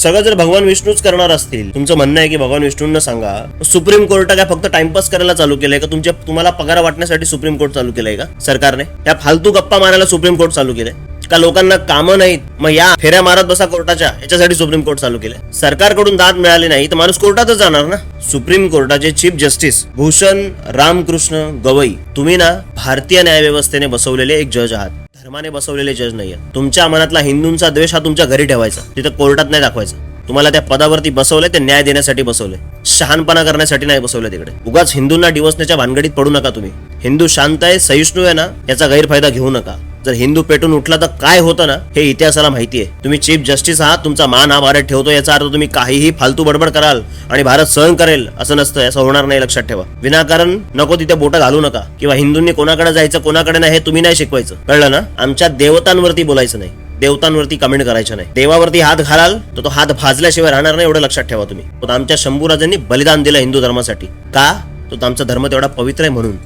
सगळं जर भगवान विष्णूच करणार असतील, तुमचं म्हणणं आहे की भगवान विष्णूंना सांगा, सुप्रीम कोर्ट काय फक्त टाइमपास करायला चालू केलंय का? तुम्हाला पगार वाटण्यासाठी सुप्रीम कोर्ट चालू केलंय का सरकारने? या फालतू गप्पा मारायला सुप्रीम कोर्ट चालू केलंय का? लोकांना कामं नाहीत, मग या फेऱ्या मारत बसा कोर्टाच्या, याच्यासाठी सुप्रीम कोर्ट चालू केलंय. सरकारकडून दाद मिळाली नाही तर माणूस कोर्टातच जाणार ना. सुप्रीम कोर्टाचे चीफ जस्टिस भूषण रामकृष्ण गवई, तुम्ही ना भारतीय न्यायव्यवस्थेने बसवलेले एक जज आहात, धर्माने बसवलेले जज नाहीये. तुमच्या मनातला हिंदूंचा द्वेष हा तुमच्या घरी ठेवायचा, तिथं कोर्टात नाही दाखवायचा. तुम्हाला त्या पदावरती बसवलंय ते न्याय देण्यासाठी बसवलंय, शहाणपणा करण्यासाठी नाही बसवलंय तिकडे. उगाच हिंदूंना डिवसण्याच्या भानगडीत पडू नका तुम्ही. हिंदू शांत आहे, सहिष्णू आहे ना, याचा गैरफायदा घेऊ नका. जर हिंदू पेटून उठला तर काय होतं ना, हे इतिहासाला माहिती आहे. तुम्ही चीफ जस्टिस आहात, तुमचा मान हा भारत ठेवतो, याचा अर्थ तुम्ही काहीही फालतू बडबड कराल आणि भारत सहन करेल असं नसतं. असं होणार नाही, लक्षात ठेवा. विनाकारण नको तिथे बोटं घालू नका, किंवा हिंदूंनी कोणाकडे जायचं कोणाकडे नाही हे तुम्ही नाही शिकवायचं, कळलं ना? आमच्या देवतांवरती बोलायचं नाही, देवतांवरती कमेंट करायचं नाही. देवावरती हात घालाल तर तो हात भाजल्याशिवाय राहणार नाही, एवढं लक्षात ठेवा तुम्ही. आमच्या शंभूराजांनी बलिदान दिलं हिंदू धर्मासाठी, का? तो आमचा धर्म तेवढा पवित्र आहे म्हणून.